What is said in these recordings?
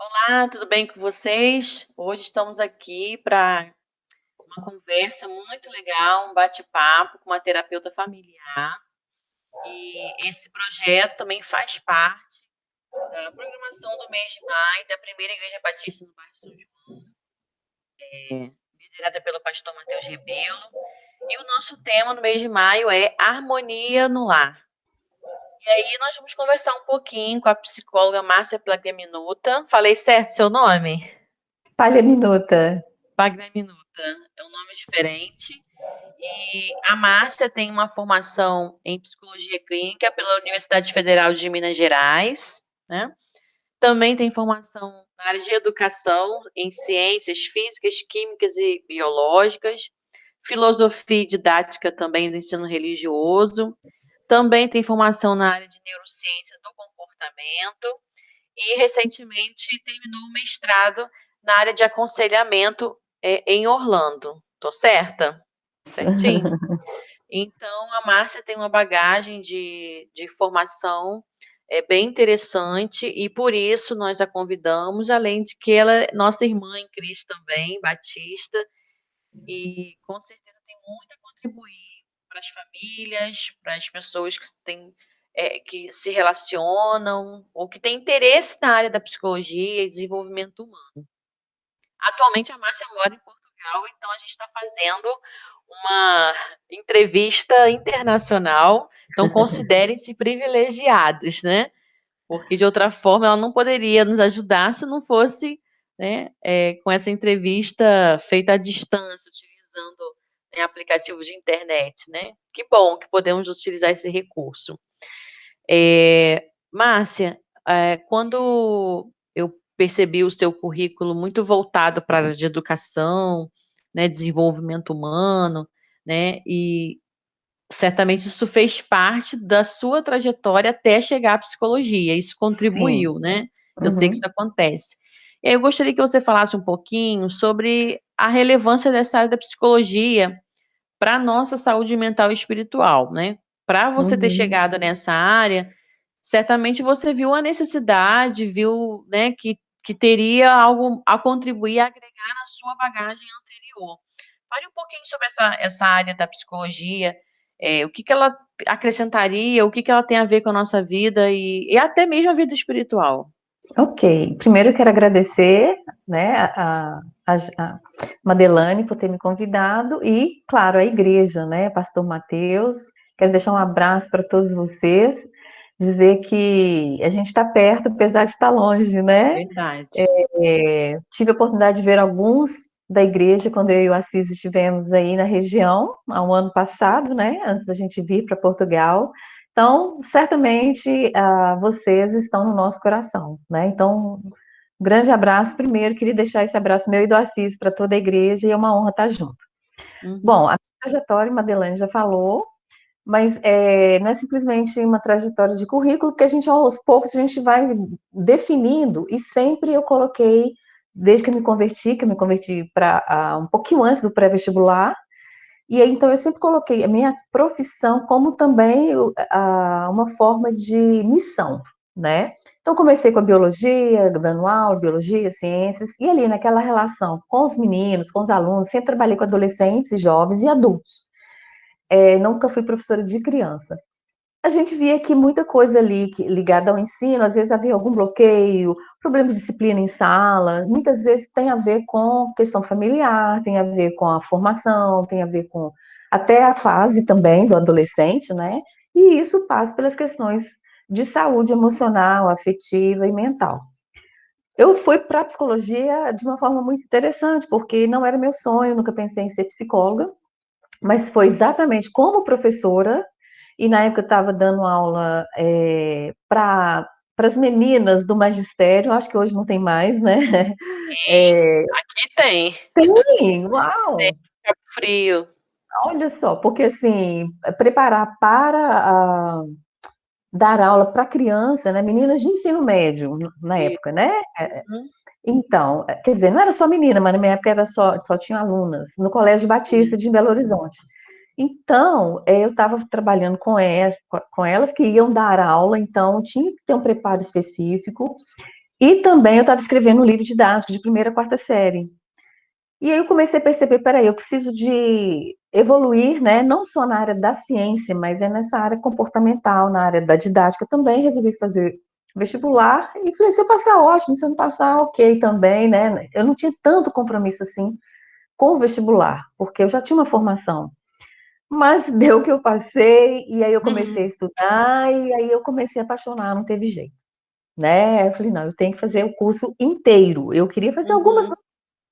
Olá, tudo bem com vocês? Hoje estamos aqui para uma conversa muito legal, um bate-papo com uma terapeuta familiar. E esse projeto também faz parte da programação do mês de maio da Primeira Igreja Batista no bairro São João, liderada pelo pastor Mateus Rebelo. E o nosso tema no mês de maio é harmonia no lar. E aí nós vamos conversar um pouquinho com a psicóloga Márcia Plagaminuta. Falei certo seu nome? Palha Minuta. Wagner Minuta é um nome diferente. E a Márcia tem uma formação em psicologia clínica pela Universidade Federal de Minas Gerais, né? Também tem formação na área de educação, em ciências físicas, químicas e biológicas, filosofia e didática também do ensino religioso. Também tem formação na área de neurociência do comportamento e recentemente terminou o mestrado na área de aconselhamento em Orlando. Tô certa? Certinho? Então, a Márcia tem uma bagagem de formação bem interessante e por isso nós a convidamos, além de que ela é nossa irmã em Cristo também, batista, e com certeza tem muito a contribuir para as famílias, para as pessoas que têm que se relacionam ou que têm interesse na área da psicologia e desenvolvimento humano. Atualmente a Márcia mora em Portugal, então a gente está fazendo uma entrevista internacional, então considerem-se privilegiados, né? Porque de outra forma ela não poderia nos ajudar se não fosse, né, com essa entrevista feita à distância, utilizando, né, aplicativos de internet, né? Que bom que podemos utilizar esse recurso. Márcia, quando eu percebi o seu currículo muito voltado para a área de educação, né, desenvolvimento humano, né, e certamente isso fez parte da sua trajetória até chegar à psicologia, isso Sim. contribuiu, né? Eu sei que isso Uhum. acontece. E aí eu gostaria que você falasse um pouquinho sobre a relevância dessa área da psicologia para a nossa saúde mental e espiritual, né? Para você ter Uhum. chegado nessa área, certamente você viu a necessidade, viu, né, que teria algo a contribuir, a agregar na sua bagagem anterior. Fale um pouquinho sobre essa área da psicologia, o que ela acrescentaria, o que ela tem a ver com a nossa vida e até mesmo a vida espiritual. Ok. Primeiro eu quero agradecer, né, a Madelane por ter me convidado e, claro, a igreja, né, Pastor Mateus. Quero deixar um abraço para todos vocês, dizer que a gente está perto, apesar de estar longe, né? Verdade. Tive a oportunidade de ver alguns da igreja quando eu e o Assis estivemos aí na região, há um ano passado, né? Antes da gente vir para Portugal. Então, certamente, vocês estão no nosso coração, né? Então, um grande abraço. Primeiro, queria deixar esse abraço meu e do Assis para toda a igreja e é uma honra estar junto. Uhum. Bom, a trajetória, Madeleine já falou, mas não é simplesmente uma trajetória de currículo, porque a gente, aos poucos, a gente vai definindo, e sempre eu coloquei, desde que eu me converti para um pouquinho antes do pré-vestibular, e aí, então eu sempre coloquei a minha profissão como também uma forma de missão, né? Então comecei com a biologia, dando aula, biologia, ciências, e ali naquela relação com os meninos, com os alunos, sempre trabalhei com adolescentes, jovens e adultos. Nunca fui professora de criança. A gente via que muita coisa ali ligada ao ensino, às vezes havia algum bloqueio, problema de disciplina em sala, muitas vezes tem a ver com questão familiar, tem a ver com a formação, tem a ver com até a fase também do adolescente, né? E isso passa pelas questões de saúde emocional, afetiva e mental. Eu fui para a psicologia de uma forma muito interessante, porque não era meu sonho, nunca pensei em ser psicóloga, mas foi exatamente como professora, e na época eu estava dando aula para as meninas do magistério, acho que hoje não tem mais, né? É, Aqui tem. tem, Tem uau! Cabo Frio. Olha só, porque assim, preparar para dar aula para criança, né? Meninas de ensino médio, na época, né? Uhum. Então, quer dizer, não era só menina, mas na minha época era só tinha alunas, no Colégio Batista Sim. de Belo Horizonte. Então, eu estava trabalhando com elas que iam dar aula, então tinha que ter um preparo específico. E também eu estava escrevendo um livro didático de primeira a quarta série. E aí eu comecei a perceber, peraí, eu preciso de evoluir, né? Não só na área da ciência, mas é nessa área comportamental, na área da didática também. Resolvi fazer vestibular e falei, se eu passar, ótimo, se eu não passar, ok também, né? Eu não tinha tanto compromisso assim com o vestibular, porque eu já tinha uma formação. Mas deu que eu passei, e aí eu comecei a estudar, e aí eu comecei a apaixonar, não teve jeito, né? Eu falei, não, eu tenho que fazer o curso inteiro. Eu queria fazer algumas Uhum,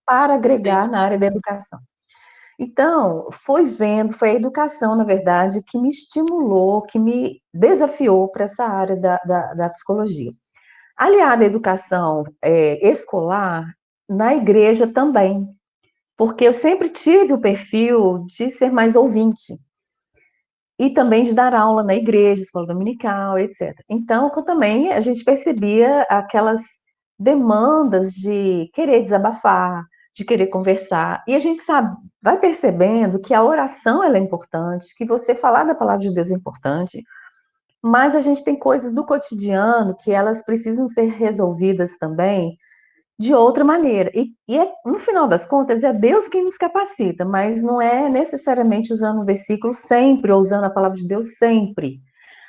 para sim. agregar na área da educação. Então, foi a educação, na verdade, que me estimulou, que me desafiou para essa área da psicologia. Aliada à educação escolar, na igreja também, porque eu sempre tive o perfil de ser mais ouvinte e também de dar aula na igreja, escola dominical, etc. Então, também a gente percebia aquelas demandas de querer desabafar, de querer conversar, e a gente sabe, vai percebendo que a oração ela é importante, que você falar da palavra de Deus é importante, mas a gente tem coisas do cotidiano que elas precisam ser resolvidas também de outra maneira. No final das contas, é Deus quem nos capacita, mas não é necessariamente usando o versículo sempre, ou usando a palavra de Deus sempre.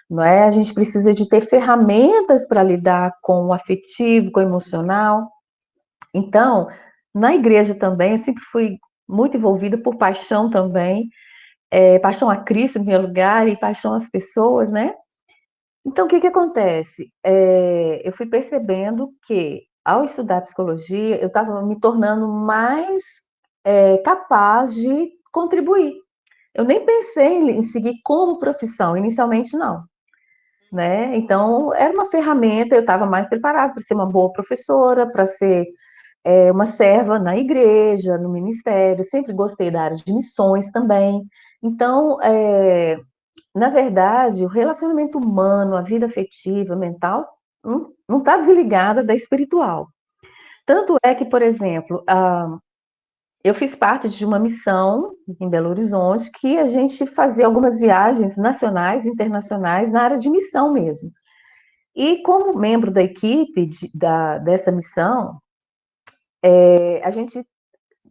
Não é? A gente precisa de ter ferramentas para lidar com o afetivo, com o emocional. Então, na igreja também, eu sempre fui muito envolvida por paixão também, paixão a Cristo em primeiro lugar e paixão às pessoas, né? Então, o que que acontece? Eu fui percebendo que, ao estudar psicologia, eu estava me tornando mais capaz de contribuir. Eu nem pensei em seguir como profissão, inicialmente não, né? Então, era uma ferramenta, eu estava mais preparada para ser uma boa professora, para ser uma serva na igreja, no ministério, sempre gostei da área de missões também. Então, na verdade, o relacionamento humano, a vida afetiva, mental, não está desligada da espiritual. Tanto é que, por exemplo, eu fiz parte de uma missão em Belo Horizonte que a gente fazia algumas viagens nacionais e internacionais na área de missão mesmo. E como membro da equipe dessa missão, a gente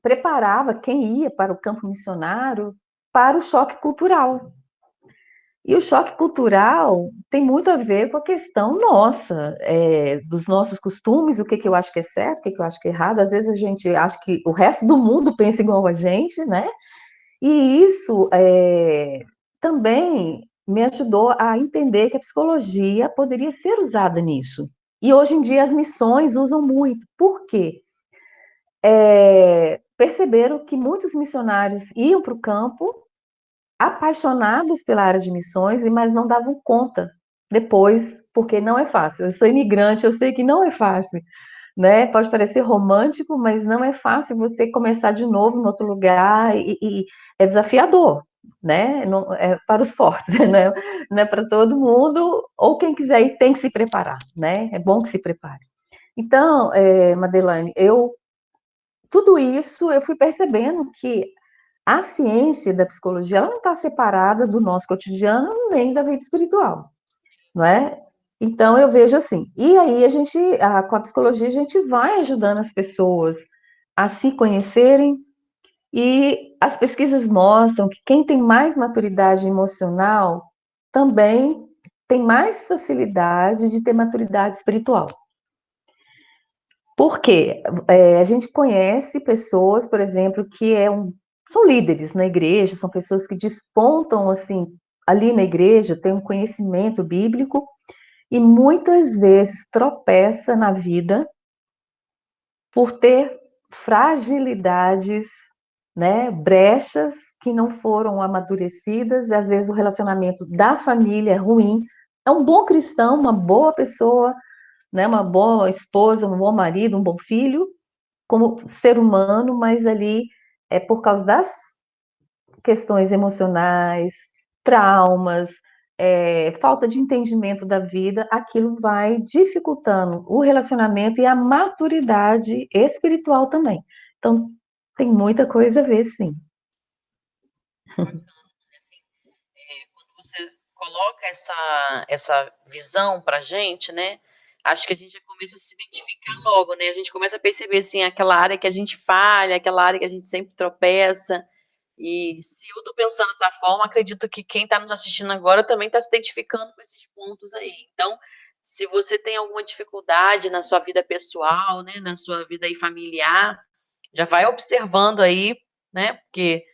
preparava quem ia para o campo missionário para o choque cultural. E o choque cultural tem muito a ver com a questão nossa, dos nossos costumes, o que, que eu acho que é certo, o que, que eu acho que é errado. Às vezes a gente acha que o resto do mundo pensa igual a gente, né? E isso também me ajudou a entender que a psicologia poderia ser usada nisso. E hoje em dia as missões usam muito. Por quê? Perceberam que muitos missionários iam para o campo apaixonados pela área de missões, mas não davam conta depois, porque não é fácil. Eu sou imigrante, eu sei que não é fácil, né? Pode parecer romântico, mas não é fácil você começar de novo em outro lugar e é desafiador, né? Não, é para os fortes, né? Não é para todo mundo, ou quem quiser ir tem que se preparar, né? É bom que se prepare. Então, Madeleine, tudo isso eu fui percebendo que a ciência da psicologia ela não está separada do nosso cotidiano nem da vida espiritual, não é? Então eu vejo assim. E aí com a psicologia, a gente vai ajudando as pessoas a se conhecerem e as pesquisas mostram que quem tem mais maturidade emocional também tem mais facilidade de ter maturidade espiritual. Por quê? A gente conhece pessoas, por exemplo, são líderes na igreja, são pessoas que despontam assim ali na igreja, têm um conhecimento bíblico e muitas vezes tropeça na vida por ter fragilidades, né, brechas que não foram amadurecidas, e às vezes o relacionamento da família é ruim. É um bom cristão, uma boa pessoa, né, uma boa esposa, um bom marido, um bom filho, como ser humano, mas ali é por causa das questões emocionais, traumas, falta de entendimento da vida, aquilo vai dificultando o relacionamento e a maturidade espiritual também. Então, tem muita coisa a ver, sim. Bacana, assim, quando você coloca essa visão para gente, né? acho que a gente já começa a se identificar logo, né? A gente começa a perceber, assim, aquela área que a gente falha, aquela área que a gente sempre tropeça. E se eu estou pensando dessa forma, acredito que quem está nos assistindo agora também está se identificando com esses pontos aí. Então, se você tem alguma dificuldade na sua vida pessoal, né, na sua vida aí familiar, já vai observando aí, né, porque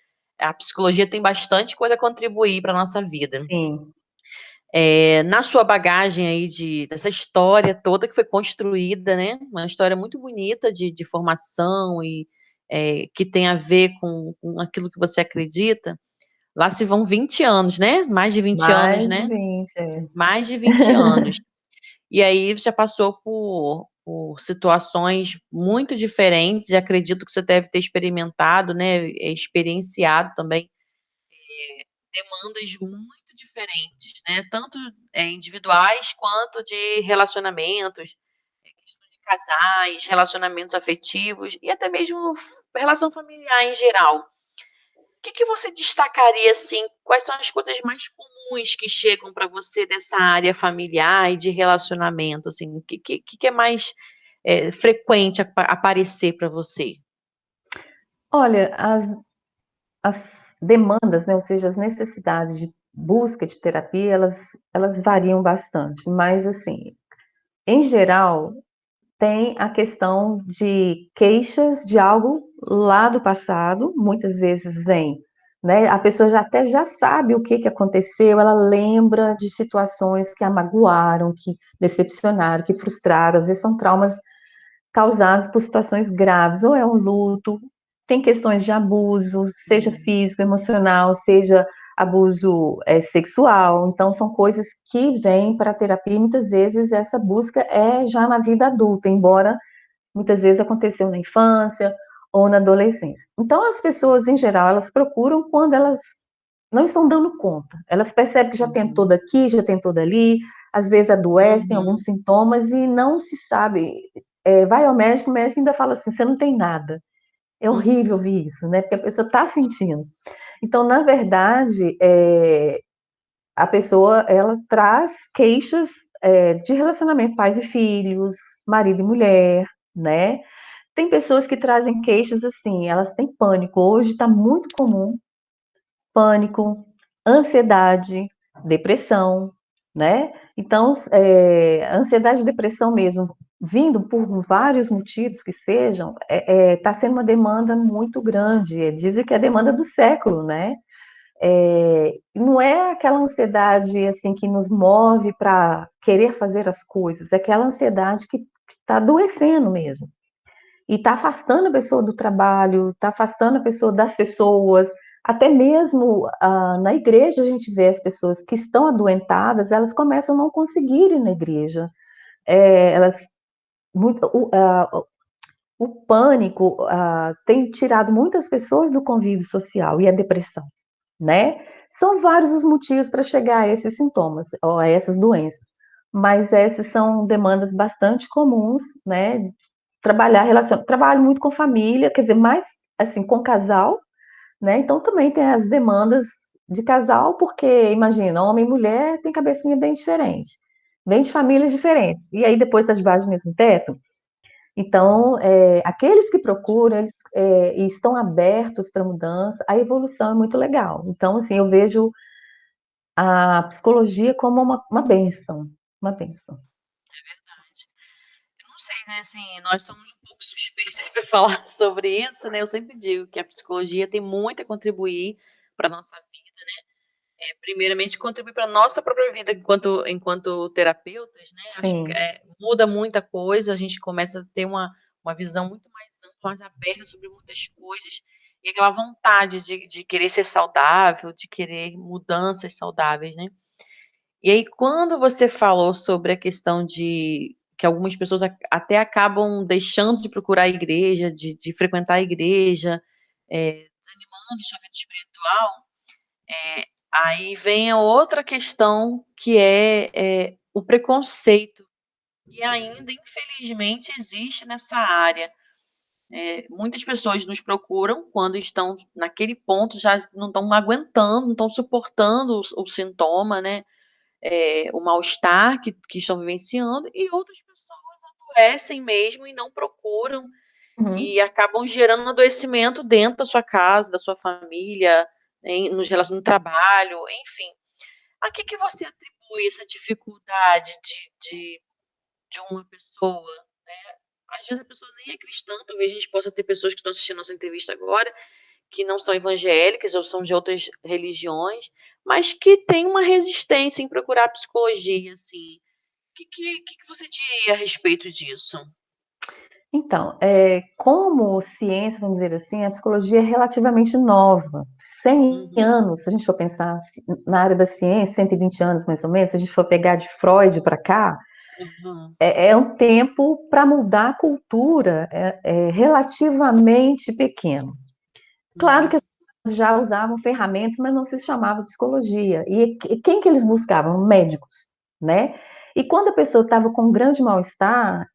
a psicologia tem bastante coisa a contribuir para a nossa vida. Sim, Na sua bagagem aí dessa história toda que foi construída, né? Uma história muito bonita de formação e que tem a ver com aquilo que você acredita. Lá se vão 20 anos, né? Mais de 20 anos, mais de né? 20, é. Mais de 20 anos. E aí você já passou por situações muito diferentes, e acredito que você deve ter experimentado, né? Experienciado também demandas muito diferentes, né? Tanto individuais quanto de relacionamentos, questões de casais, relacionamentos afetivos e até mesmo relação familiar em geral. O que você destacaria assim? Quais são as coisas mais comuns que chegam para você dessa área familiar e de relacionamento? Assim, o que é mais frequente aparecer para você? Olha, as demandas, né, ou seja, as necessidades de busca de terapia, elas variam bastante, mas assim, em geral, tem a questão de queixas de algo lá do passado, muitas vezes vem, né, a pessoa já sabe o que aconteceu, ela lembra de situações que a magoaram, que decepcionaram, que frustraram, às vezes são traumas causados por situações graves, ou é um luto, tem questões de abuso, seja físico, emocional, seja abuso sexual, então são coisas que vêm para a terapia e muitas vezes essa busca é já na vida adulta, embora muitas vezes aconteceu na infância ou na adolescência. Então as pessoas em geral, elas procuram quando elas não estão dando conta, elas percebem que já tentou daqui, já tentou dali, às vezes adoece, tem alguns Uhum, sintomas e não se sabe, vai ao médico, o médico ainda fala assim, você não tem nada. É uhum, horrível ouvir isso, né? Porque a pessoa está sentindo. Então, na verdade, a pessoa ela traz queixas de relacionamento pais e filhos, marido e mulher, né? Tem pessoas que trazem queixas assim, elas têm pânico. Hoje está muito comum pânico, ansiedade, depressão, né? Então, ansiedade e depressão mesmo, vindo por vários motivos que sejam, está sendo uma demanda muito grande. Dizem que é a demanda do século, né? Não é aquela ansiedade assim que nos move para querer fazer as coisas, é aquela ansiedade que está adoecendo mesmo e está afastando a pessoa do trabalho, está afastando a pessoa das pessoas, até mesmo na igreja a gente vê as pessoas que estão adoentadas, elas começam a não conseguir ir na igreja, elas muito, o pânico tem tirado muitas pessoas do convívio social e a depressão, né? São vários os motivos para chegar a esses sintomas, ou a essas doenças, mas essas são demandas bastante comuns, né? Trabalho muito com família, quer dizer, mais assim, com casal, né? Então também tem as demandas de casal, porque imagina, homem e mulher tem cabecinha bem diferente, vem de famílias diferentes, e aí depois está debaixo do mesmo teto. Então, aqueles que procuram, eles e estão abertos para mudança, a evolução é muito legal. Então, assim, eu vejo a psicologia como uma bênção, uma bênção. verdade. Eu não sei, né? Assim, nós somos um pouco suspeitas para falar sobre isso, né? Eu sempre digo que a psicologia tem muito a contribuir para nossa vida. Primeiramente, contribuir para a nossa própria vida enquanto terapeutas, né? Acho que Sim, muda muita coisa, a gente começa a ter uma visão muito mais ampla, mais aberta sobre muitas coisas, e aquela vontade de querer ser saudável, de querer mudanças saudáveis, né? E aí, quando você falou sobre a questão de que algumas pessoas até acabam deixando de procurar a igreja, de frequentar a igreja, desanimando de sua vida espiritual, aí vem a outra questão que é o preconceito, que ainda, infelizmente, existe nessa área. Muitas pessoas nos procuram quando estão naquele ponto, já não estão aguentando, não estão suportando o sintoma, né? O mal-estar que estão vivenciando, e outras pessoas adoecem mesmo e não procuram Uhum. e acabam gerando adoecimento dentro da sua casa, da sua família, nos relações no trabalho, enfim. A que você atribui essa dificuldade de uma pessoa, né? Às vezes a pessoa nem é cristã, talvez a gente possa ter pessoas que estão assistindo nossa entrevista agora, que não são evangélicas ou são de outras religiões, mas que têm uma resistência em procurar psicologia, assim. O que você diria a respeito disso? Então, como ciência, vamos dizer assim, a psicologia é relativamente nova. 100 Uhum, anos, se a gente for pensar na área da ciência, 120 anos mais ou menos, se a gente for pegar de Freud para cá, uhum, é um tempo para mudar a cultura relativamente pequeno. Claro que uhum, as pessoas já usavam ferramentas, mas não se chamava psicologia. E quem que eles buscavam? Médicos, né? E quando a pessoa estava com um grande mal-estar,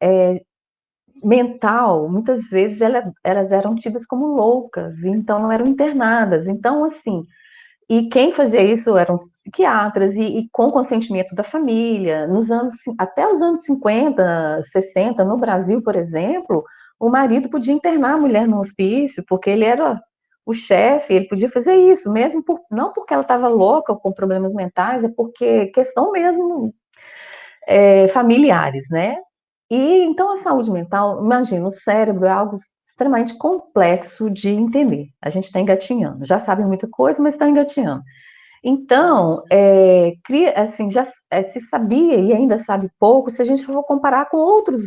mental, muitas vezes elas eram tidas como loucas, então não eram internadas. Então, assim, e quem fazia isso eram os psiquiatras, e com consentimento da família. Até os anos 50, 60, no Brasil, por exemplo, o marido podia internar a mulher no hospício, porque ele era o chefe, ele podia fazer isso, mesmo não porque ela estava louca ou com problemas mentais, é porque questão mesmo familiares, né? E então a saúde mental, imagina, o cérebro é algo extremamente complexo de entender. A gente está engatinhando, já sabe muita coisa, mas está engatinhando. Então, uhum, assim, já se sabia e ainda sabe pouco se a gente for comparar com outros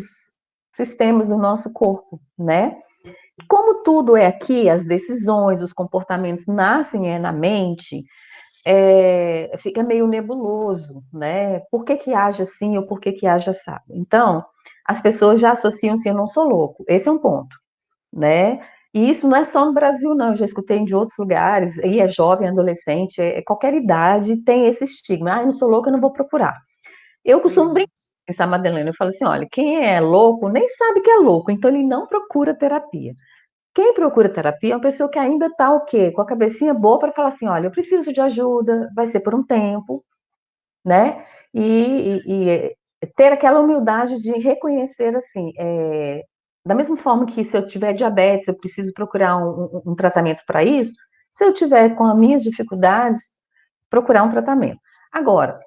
sistemas do nosso corpo, né? Como tudo é aqui, as decisões, os comportamentos nascem na mente, fica meio nebuloso, né? Por que que age assim ou por que que age assim? Então, as pessoas já associam assim, eu não sou louco. Esse é um ponto, né? E isso não é só no Brasil, não. Eu já escutei de outros lugares, e é jovem, adolescente, qualquer idade tem esse estigma. Ah, eu não sou louca, eu não vou procurar. Eu costumo brincar uhum, com a Madalena, eu falo assim, olha, quem é louco nem sabe que é louco, então ele não procura terapia. Quem procura terapia é uma pessoa que ainda está o quê? Com a cabecinha boa para falar assim, olha, eu preciso de ajuda, vai ser por um tempo, né? E ter aquela humildade de reconhecer assim, da mesma forma que se eu tiver diabetes, eu preciso procurar um tratamento para isso, se eu tiver com as minhas dificuldades, procurar um tratamento. Agora,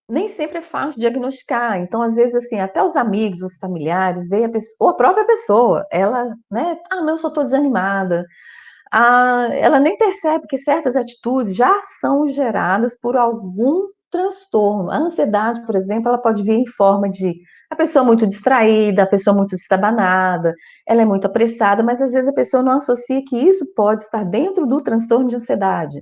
nem sempre é fácil diagnosticar. Então, às vezes, assim, até os amigos, os familiares, veem a pessoa, ou a própria pessoa, ela, né, não, eu só estou desanimada. Ela nem percebe que certas atitudes já são geradas por algum transtorno. A ansiedade, por exemplo, ela pode vir em forma de a pessoa muito distraída, a pessoa muito estabanada, ela é muito apressada, mas às vezes a pessoa não associa que isso pode estar dentro do transtorno de ansiedade,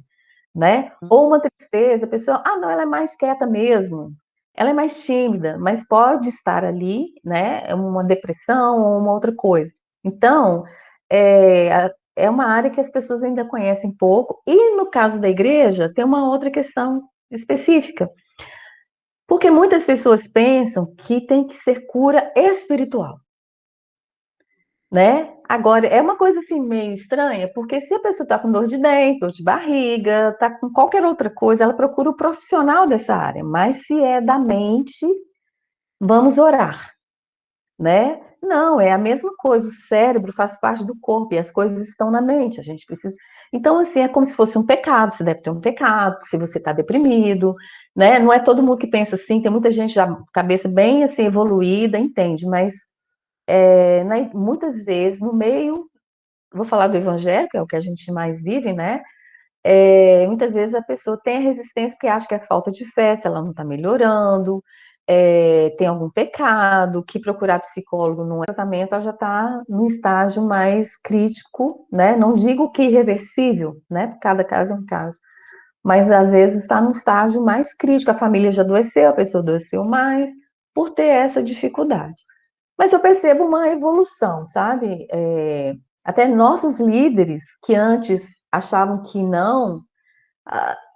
né? Ou uma tristeza, a pessoa, não, ela é mais quieta mesmo, ela é mais tímida, mas pode estar ali, né? Uma depressão ou uma outra coisa. Então, é uma área que as pessoas ainda conhecem pouco, e no caso da igreja, tem uma outra questão específica, porque muitas pessoas pensam que tem que ser cura espiritual, né? Agora, é uma coisa assim meio estranha, porque se a pessoa está com dor de dente, dor de barriga, está com qualquer outra coisa, ela procura o profissional dessa área. Mas se é da mente, vamos orar, né? Não, é a mesma coisa. O cérebro faz parte do corpo e as coisas estão na mente. A gente precisa. Então, assim, é como se fosse um pecado. Você deve ter um pecado, se você está deprimido, né? Não é todo mundo que pensa assim. Tem muita gente já cabeça bem assim evoluída, entende? Mas muitas vezes no meio, vou falar do evangelho, que é o que a gente mais vive, né? Muitas vezes a pessoa tem a resistência porque acha que é falta de fé, se ela não está melhorando, tem algum pecado, que procurar psicólogo no tratamento, ela já está num estágio mais crítico, né? Não digo que irreversível, né? Porque cada caso é um caso, mas às vezes está num estágio mais crítico, a família já adoeceu, a pessoa adoeceu mais, por ter essa dificuldade. Mas eu percebo uma evolução, sabe? Até nossos líderes que antes achavam que não,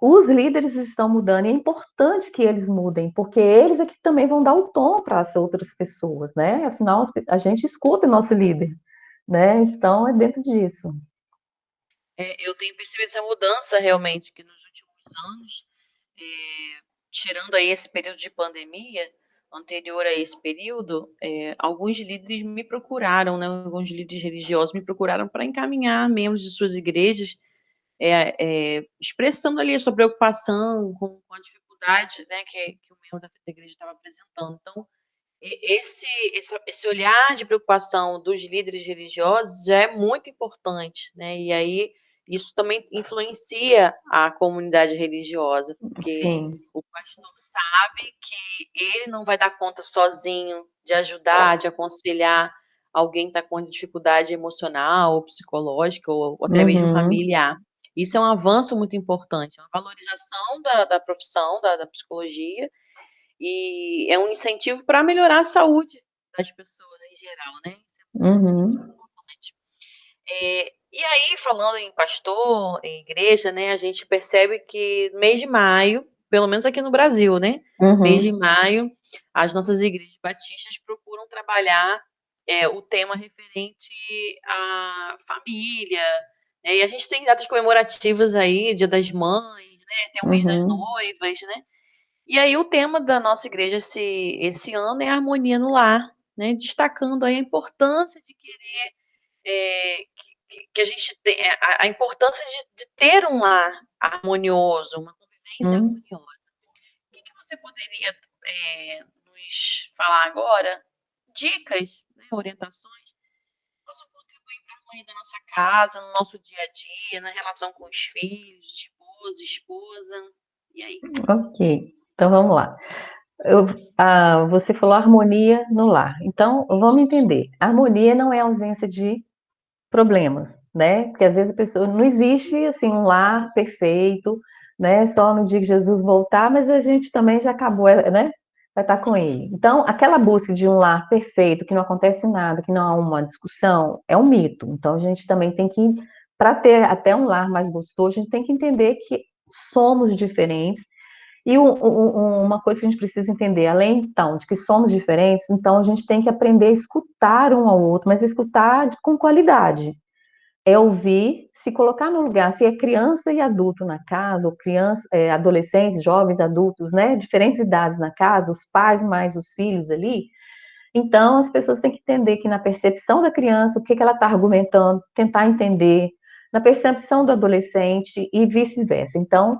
os líderes estão mudando e é importante que eles mudem, porque eles é que também vão dar o tom para as outras pessoas, né? Afinal, a gente escuta o nosso líder, né? Então é dentro disso. Eu tenho percebido essa mudança realmente, que nos últimos anos, tirando aí esse período de pandemia, anterior a esse período, alguns líderes me procuraram, né, alguns líderes religiosos me procuraram para encaminhar membros de suas igrejas, expressando ali a sua preocupação com a dificuldade, né, que o membro da igreja estava apresentando. Então, esse olhar de preocupação dos líderes religiosos já é muito importante, né? E aí isso também influencia a comunidade religiosa, porque Sim. o pastor sabe que ele não vai dar conta sozinho de ajudar, de aconselhar alguém que está com dificuldade emocional ou psicológica ou até mesmo Uhum. familiar. Isso é um avanço muito importante, é uma valorização da profissão, da psicologia, e é um incentivo para melhorar a saúde das pessoas em geral, né? Isso é muito Uhum. importante. E aí, falando em pastor, em igreja, né, a gente percebe que no mês de maio, pelo menos aqui no Brasil, né, mês de Uhum. maio, as nossas igrejas batistas procuram trabalhar o tema referente à família, né, e a gente tem datas comemorativas aí, Dia das Mães, né, tem o mês das Uhum. noivas, né, e aí o tema da nossa igreja esse ano é a harmonia no lar, né, destacando aí a importância de querer que a gente tem, a importância de ter um lar harmonioso, uma convivência Uhum. harmoniosa. O que você poderia nos falar agora? Dicas, né, orientações que possam contribuir para a harmonia da nossa casa, no nosso dia a dia, na relação com os filhos, esposo, esposa. E aí? Ok, então vamos lá. Você falou harmonia no lar. Então, vamos Isso. entender. Harmonia não é ausência de problemas, né? Porque às vezes a pessoa não existe assim um lar perfeito, né? Só no dia que Jesus voltar, mas a gente também já acabou, né? Vai estar com Uhum. ele. Então, aquela busca de um lar perfeito, que não acontece nada, que não há uma discussão, é um mito. Então, a gente também tem que, para ter até um lar mais gostoso, a gente tem que entender que somos diferentes. E uma coisa que a gente precisa entender, além então de que somos diferentes, então a gente tem que aprender a escutar um ao outro, mas escutar com qualidade. É ouvir, se colocar no lugar, se é criança e adulto na casa, ou criança, adolescentes, jovens, adultos, né, diferentes idades na casa, os pais mais os filhos ali. Então as pessoas têm que entender que na percepção da criança, o que ela está argumentando, tentar entender, na percepção do adolescente e vice-versa. Então,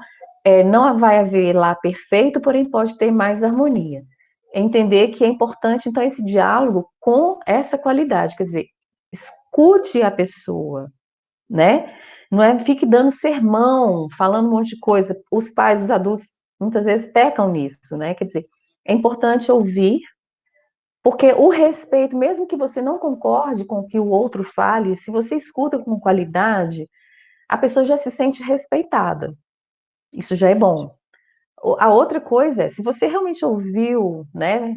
não vai haver lá perfeito, porém pode ter mais harmonia. Entender que é importante, então, esse diálogo com essa qualidade, quer dizer, escute a pessoa, né? Não é fique dando sermão, falando um monte de coisa. Os pais, os adultos, muitas vezes pecam nisso, né? Quer dizer, é importante ouvir, porque o respeito, mesmo que você não concorde com o que o outro fale, se você escuta com qualidade, a pessoa já se sente respeitada. Isso já é bom. A outra coisa é, se você realmente ouviu, né,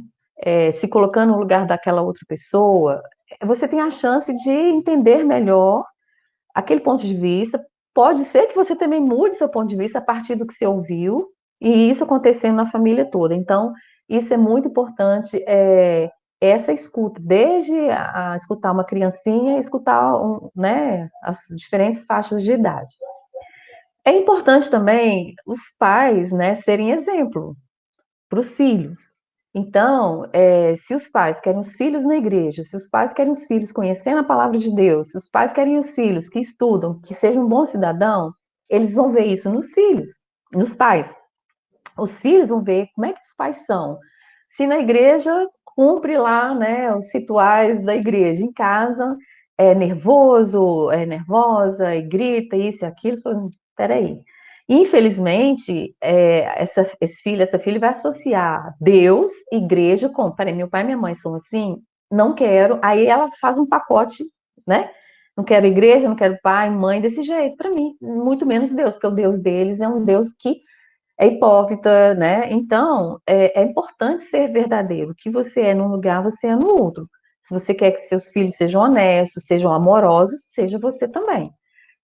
se colocando no lugar daquela outra pessoa, você tem a chance de entender melhor aquele ponto de vista. Pode ser que você também mude seu ponto de vista a partir do que você ouviu, e isso acontecendo na família toda. Então, isso é muito importante, essa escuta, desde a escutar uma criancinha, escutar né, as diferentes faixas de idade. É importante também os pais, né, serem exemplo para os filhos. Então, se os pais querem os filhos na igreja, se os pais querem os filhos conhecendo a palavra de Deus, se os pais querem os filhos que estudam, que sejam um bom cidadão, eles vão ver isso nos filhos, nos pais. Os filhos vão ver como é que os pais são. Se na igreja cumpre lá, né, os rituais da igreja, em casa é nervoso, é nervosa, e grita isso e aquilo, peraí. Infelizmente, essa filha vai associar Deus, igreja, com, peraí, meu pai e minha mãe são assim, não quero, aí ela faz um pacote, né? Não quero igreja, não quero pai, mãe desse jeito, para mim, muito menos Deus, porque o Deus deles é um Deus que é hipócrita, né? Então, é importante ser verdadeiro. O que você é num lugar, você é no outro. Se você quer que seus filhos sejam honestos, sejam amorosos, seja você também,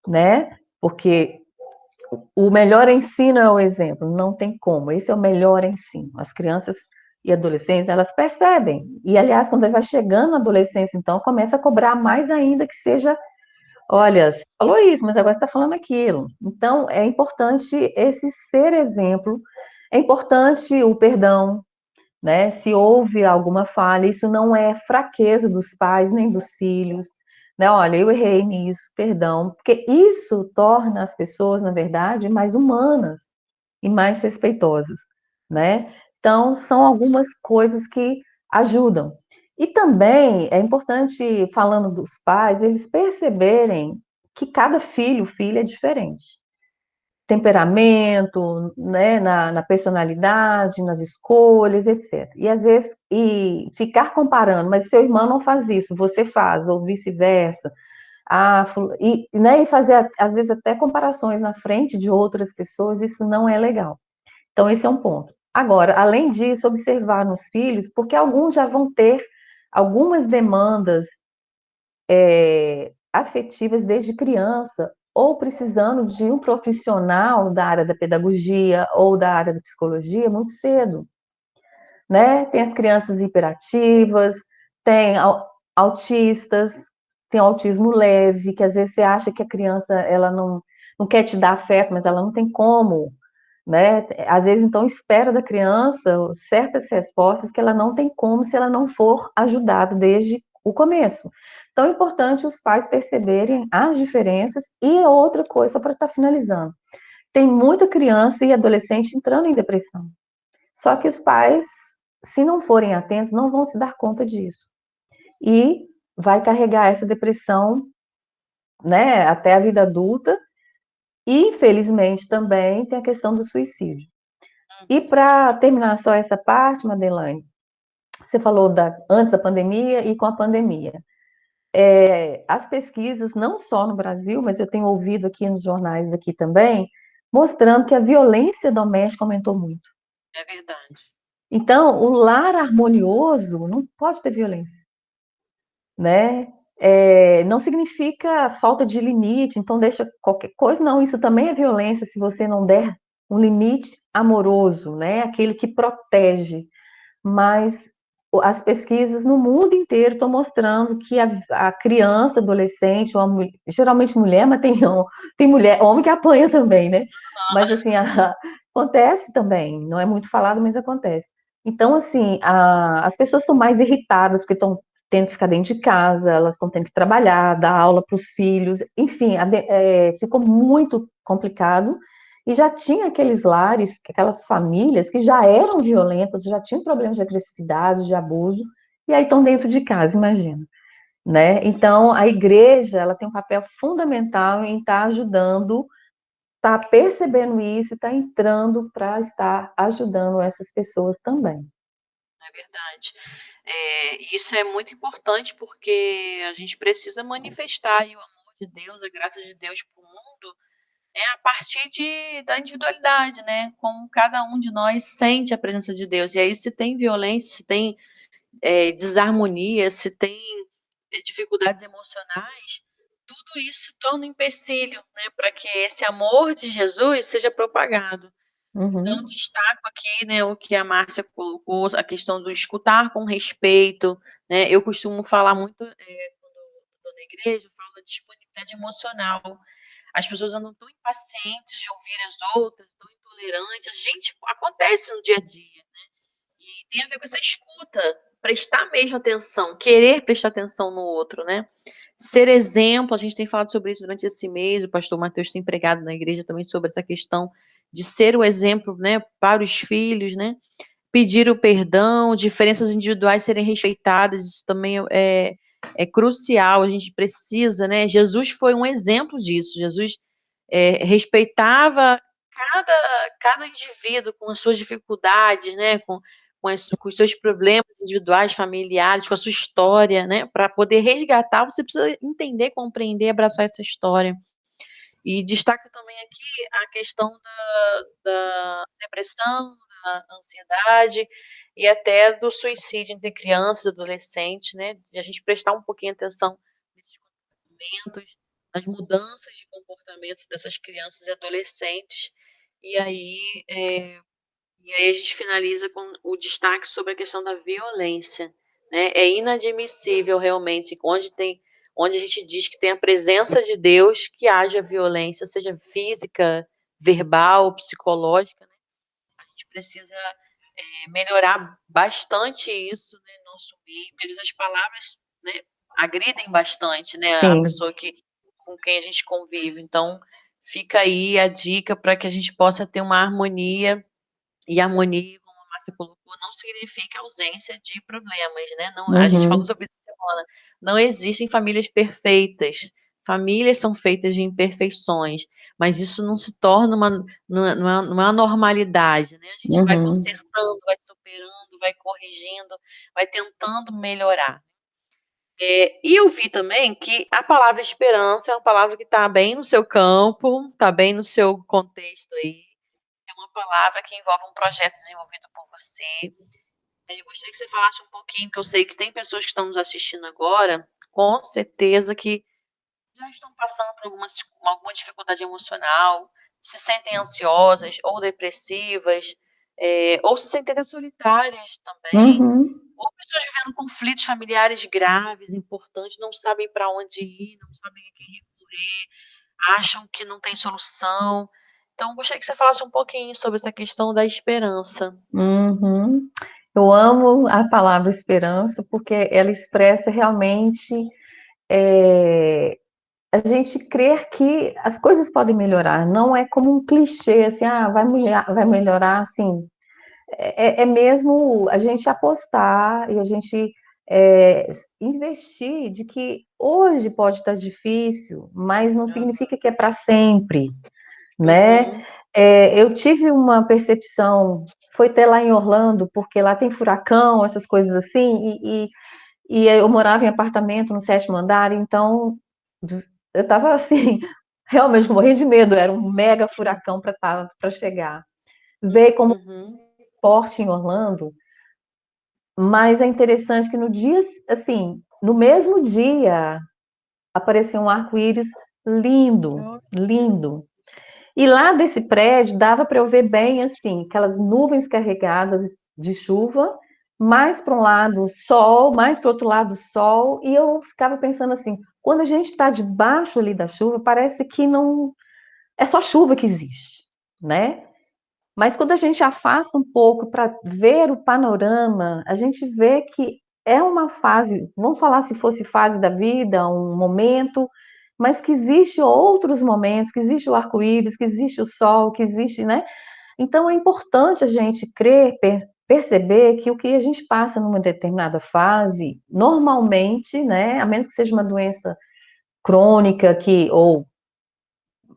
né? Porque o melhor ensino é o exemplo, não tem como. Esse é o melhor ensino. As crianças e adolescentes, elas percebem. E, aliás, quando vai chegando na adolescência, então, começa a cobrar mais ainda que seja. Olha, você falou isso, mas agora você está falando aquilo. Então, é importante esse ser exemplo, é importante o perdão, né? Se houve alguma falha, isso não é fraqueza dos pais nem dos filhos, né? Olha, eu errei nisso, perdão, porque isso torna as pessoas, na verdade, mais humanas e mais respeitosas, né? Então, são algumas coisas que ajudam. E também é importante, falando dos pais, eles perceberem que cada filho, filha é diferente temperamento, né, na personalidade, nas escolhas, etc. E às vezes ficar comparando, mas seu irmão não faz isso, você faz, ou vice-versa. Né, e fazer, às vezes, até comparações na frente de outras pessoas, isso não é legal. Então, esse é um ponto. Agora, além disso, observar nos filhos, porque alguns já vão ter algumas demandas afetivas desde criança, ou precisando de um profissional da área da pedagogia ou da área da psicologia muito cedo, né? Tem as crianças hiperativas, tem autistas, tem autismo leve, que às vezes você acha que a criança ela não quer te dar afeto, mas ela não tem como, né? Às vezes, então, espera da criança certas respostas que ela não tem como se ela não for ajudada desde o começo. Então, é importante os pais perceberem as diferenças e outra coisa, só para estar finalizando. Tem muita criança e adolescente entrando em depressão. Só que os pais, se não forem atentos, não vão se dar conta disso. E vai carregar essa depressão, né, até a vida adulta. E, infelizmente, também tem a questão do suicídio. E para terminar só essa parte, Madeleine, você falou antes da pandemia e com a pandemia. As pesquisas, não só no Brasil, mas eu tenho ouvido aqui nos jornais aqui também, mostrando que a violência doméstica aumentou muito. É verdade. Então, o lar harmonioso não pode ter violência, né? Não significa falta de limite, então deixa qualquer coisa, não, isso também é violência se você não der um limite amoroso, né? Aquele que protege. Mas as pesquisas no mundo inteiro estão mostrando que a criança, adolescente, geralmente mulher, mas tem mulher, homem que apanha também, né? Mas assim, acontece também, não é muito falado, mas acontece. Então, assim, as pessoas estão mais irritadas porque estão tendo que ficar dentro de casa, elas estão tendo que trabalhar, dar aula para os filhos, enfim, ficou muito complicado. E já tinha aqueles lares, aquelas famílias que já eram violentas, já tinham problemas de agressividade, de abuso, e aí estão dentro de casa, imagina, né? Então, a igreja, ela tem um papel fundamental em estar ajudando, estar percebendo isso, estar entrando para estar ajudando essas pessoas também. É verdade. Isso é muito importante porque a gente precisa manifestar aí o amor de Deus, a graça de Deus para o mundo, a partir da individualidade, né? Como cada um de nós sente a presença de Deus. E aí, se tem violência, se tem desarmonia, se tem dificuldades emocionais, tudo isso se torna um empecilho, né? Para que esse amor de Jesus seja propagado. Então, Uhum, destaco aqui, né, o que a Márcia colocou, a questão do escutar com respeito, né? Eu costumo falar muito, quando estou na igreja, eu falo da disponibilidade emocional. As pessoas andam tão impacientes de ouvir as outras, tão intolerantes. A gente acontece no dia a dia, né? E tem a ver com essa escuta, prestar mesmo atenção, querer prestar atenção no outro, né? Ser exemplo, a gente tem falado sobre isso durante esse mês, o pastor Mateus tem pregado na igreja também sobre essa questão de ser o exemplo, né, para os filhos, né? Pedir o perdão, diferenças individuais serem respeitadas, isso também é crucial, a gente precisa, né? Jesus foi um exemplo disso, Jesus respeitava cada indivíduo com as suas dificuldades, né? Com os seus problemas individuais, familiares, com a sua história, né? Para poder resgatar, você precisa entender, compreender, abraçar essa história. E destaca também aqui a questão da depressão, da ansiedade e até do suicídio entre crianças e adolescentes, né? De a gente prestar um pouquinho atenção nesses comportamentos, nas mudanças de comportamento dessas crianças e adolescentes. E aí, e aí a gente finaliza com o destaque sobre a questão da violência, né? É inadmissível realmente onde a gente diz que tem a presença de Deus que haja violência, seja física, verbal, psicológica, né? A gente precisa melhorar bastante isso, né, no nosso meio, porque às vezes as palavras, né, agridem bastante, né, a Sim. pessoa com quem a gente convive. Então, fica aí a dica para que a gente possa ter uma harmonia, e harmonia, como a Márcia colocou, não significa ausência de problemas, né? Não, a gente falou Uhum. sobre isso semana. Não existem famílias perfeitas. Famílias são feitas de imperfeições, mas isso não se torna uma normalidade, né? A gente vai Uhum. consertando, vai superando, vai corrigindo, vai tentando melhorar. E eu vi também que a palavra esperança é uma palavra que está bem no seu campo, está bem no seu contexto aí. É uma palavra que envolve um projeto desenvolvido por você. Eu gostaria que você falasse um pouquinho, que eu sei que tem pessoas que estão nos assistindo agora, com certeza que já estão passando por alguma dificuldade emocional, se sentem ansiosas ou depressivas, ou se sentem até solitárias também, Uhum. ou pessoas vivendo conflitos familiares graves, importantes, não sabem para onde ir, não sabem a quem recorrer, acham que não tem solução. Então, gostaria que você falasse um pouquinho sobre essa questão da esperança. Uhum. Eu amo a palavra esperança porque ela expressa realmente a gente crer que as coisas podem melhorar. Não é como um clichê assim, vai melhorar assim. É mesmo a gente apostar e a gente é, investir de que hoje pode estar difícil, mas não significa que é para sempre, né? Uhum, Eu tive uma percepção, foi até lá em Orlando, porque lá tem furacão, essas coisas assim, e eu morava em apartamento no 7º andar, então eu estava assim, realmente morrendo de medo, era um mega furacão para chegar. Ver como uhum, forte em Orlando, mas é interessante que no dia, assim, no mesmo dia, apareceu um arco-íris lindo, lindo. E lá desse prédio dava para eu ver bem assim, aquelas nuvens carregadas de chuva, mais para um lado sol, mais para o outro lado sol, e eu ficava pensando assim, quando a gente está debaixo ali da chuva, parece que não é só chuva que existe, né? Mas quando a gente afasta um pouco para ver o panorama, a gente vê que é uma fase, vamos falar se fosse fase da vida, um momento, mas que existe outros momentos, que existe o arco-íris, que existe o sol, que existe, né? Então é importante a gente crer, perceber que o que a gente passa numa determinada fase, normalmente, né, a menos que seja uma doença crônica que ou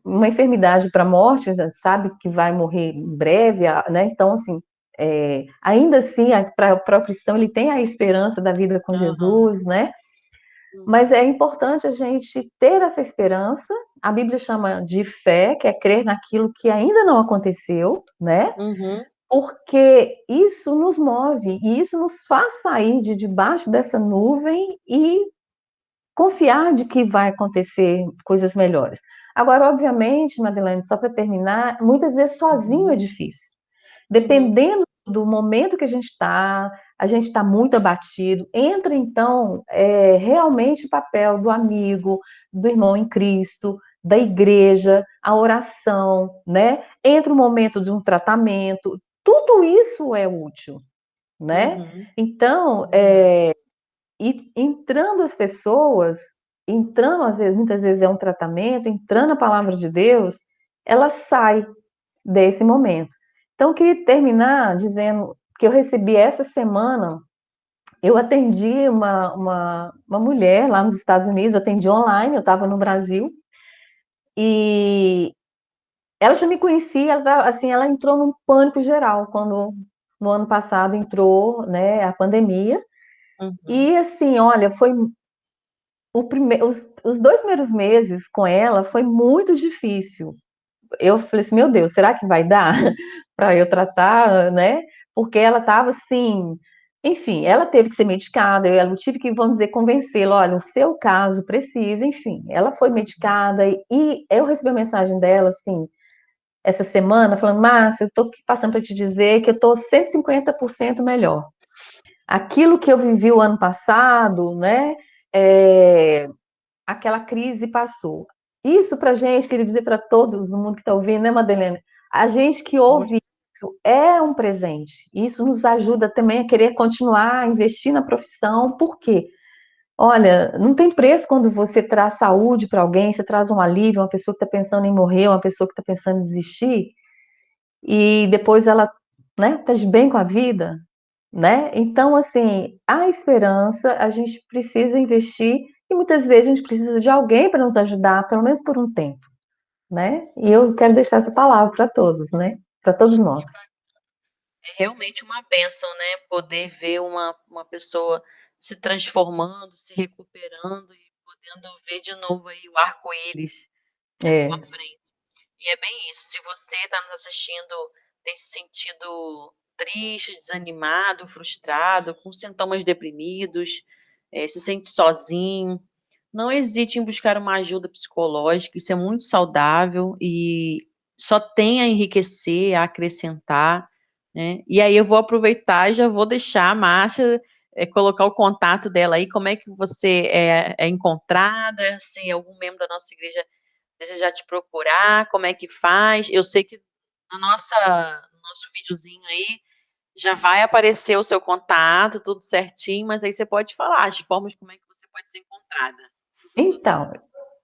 uma enfermidade para a morte, sabe que vai morrer em breve, né? Então, assim, ainda assim, para o cristão, ele tem a esperança da vida com aham, Jesus, né? Mas é uhum, importante a gente ter essa esperança. A Bíblia chama de fé, que é crer naquilo que ainda não aconteceu, né? uhum, Porque isso nos move e isso nos faz sair de debaixo dessa nuvem e confiar de que vai acontecer coisas melhores. Agora, obviamente, Madeleine, só para terminar, muitas vezes sozinho é difícil. uhum, Dependendo do momento que a gente está muito abatido, entra então realmente o papel do amigo, do irmão em Cristo, da igreja, a oração, né? Entra o momento de um tratamento, tudo isso é útil, né? uhum, Então, e entrando as pessoas, entrando às vezes, muitas vezes é um tratamento, entrando a palavra de Deus, ela sai desse momento. Então, eu queria terminar dizendo que eu recebi essa semana, eu atendi uma mulher lá nos Estados Unidos, eu atendi online, eu estava no Brasil, e ela já me conhecia, assim, ela entrou num pânico geral quando no ano passado entrou, né, a pandemia, uhum, e assim, olha, foi os 2 primeiros meses com ela foi muito difícil. Eu falei assim, meu Deus, será que vai dar para eu tratar, né? Porque ela estava assim, enfim, ela teve que ser medicada, eu tive que, vamos dizer, convencê-la, olha, o seu caso precisa, enfim, ela foi medicada e eu recebi a mensagem dela, assim, essa semana, falando, Márcia, eu estou passando para te dizer que eu estou 150% melhor. Aquilo que eu vivi o ano passado, né? É, aquela crise passou. Isso para gente, queria dizer para todos o mundo que está ouvindo, né, Madeleine? A gente que ouve Isso é um presente. Isso nos ajuda também a querer continuar a investir na profissão. Por quê? Olha, não tem preço quando você traz saúde para alguém, você traz um alívio, uma pessoa que está pensando em morrer, uma pessoa que está pensando em desistir, e depois ela, né, tá de bem com a vida, né? Então, assim, a esperança a gente precisa investir e muitas vezes a gente precisa de alguém para nos ajudar, pelo menos por um tempo, né? E eu quero deixar essa palavra para todos, né? Para todos nós. É realmente uma bênção, né? Poder ver uma pessoa se transformando, se recuperando e podendo ver de novo aí o arco-íris à sua É, frente. E é bem isso. Se você está nos assistindo, tem se sentido triste, desanimado, frustrado, com sintomas deprimidos, se sente sozinho, não hesite em buscar uma ajuda psicológica. Isso é muito saudável e só tem a enriquecer, a acrescentar, né? E aí eu vou aproveitar e já vou deixar a Márcia colocar o contato dela aí, como é que você é encontrada, se algum membro da nossa igreja desejar te procurar, como é que faz. Eu sei que no nosso videozinho aí já vai aparecer o seu contato, tudo certinho, mas aí você pode falar as formas como é que você pode ser encontrada. então,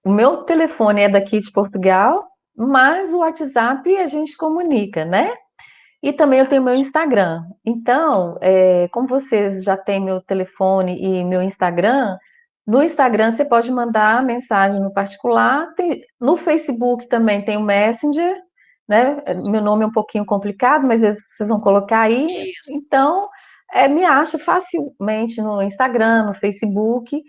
o meu telefone é daqui de Portugal, mas o WhatsApp a gente comunica, né? E também eu Tá tenho meu ótimo. Instagram. Então, como vocês já têm meu telefone e meu Instagram, no Instagram você pode mandar mensagem no particular. No Facebook também tem o Messenger, né? Meu nome é um pouquinho complicado, mas vocês vão colocar aí. Isso, Então, me acha facilmente no Instagram, no Facebook.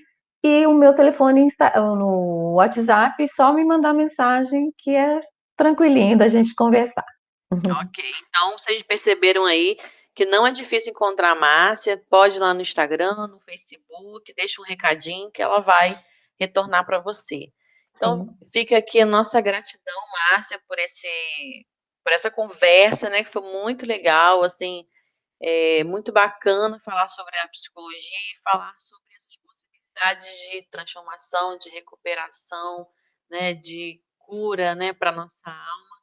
E o meu telefone no WhatsApp, só me mandar mensagem que é tranquilinho da gente conversar. ok. Então, vocês perceberam aí que não é difícil encontrar a Márcia, pode ir lá no Instagram, no Facebook, deixa um recadinho que ela vai retornar para você. Então, Sim. fica aqui a nossa gratidão, Márcia, por essa conversa, né, que foi muito legal, assim, muito bacana falar sobre a psicologia e falar sobre essas possibilidades de transformação, de recuperação, né, de cura, né, para nossa alma.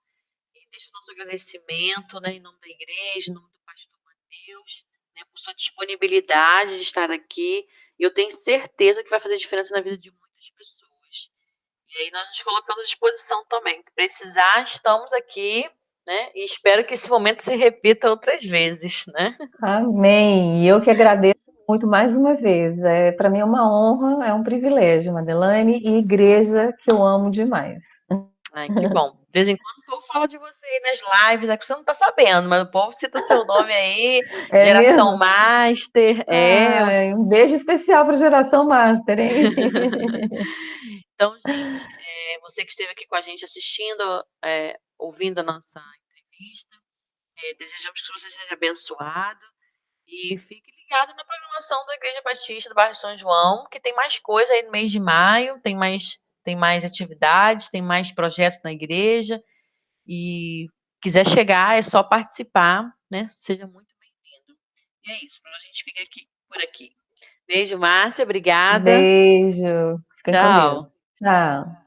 E deixo o nosso agradecimento, né, em nome da igreja, em nome do pastor Mateus, né, por sua disponibilidade de estar aqui. E eu tenho certeza que vai fazer diferença na vida de muitas pessoas. E aí nós nos colocamos à disposição também. Se precisar, estamos aqui, né? E espero que esse momento se repita outras vezes, né? Amém. E eu que agradeço muito mais uma vez. Para mim é uma honra, é um privilégio, Madeleine, e igreja que eu amo demais. Ai, que bom. De vez em quando o povo fala de você aí nas lives, é que você não tá sabendo, mas o povo cita seu nome aí, É Geração mesmo? Master, Ai, um beijo especial para a Geração Master, hein? Então, gente, você que esteve aqui com a gente assistindo, ouvindo a nossa entrevista, desejamos que você seja abençoado e fique ligado na programação da Igreja Batista do Bairro São João, que tem mais coisa aí no mês de maio, tem mais atividades, tem mais projetos na igreja. E quiser chegar, é só participar, né? Seja muito bem-vindo. E é isso, a gente fica aqui por aqui. Beijo, Márcia, obrigada. Beijo. Fiquem com Deus. Tchau. Tchau.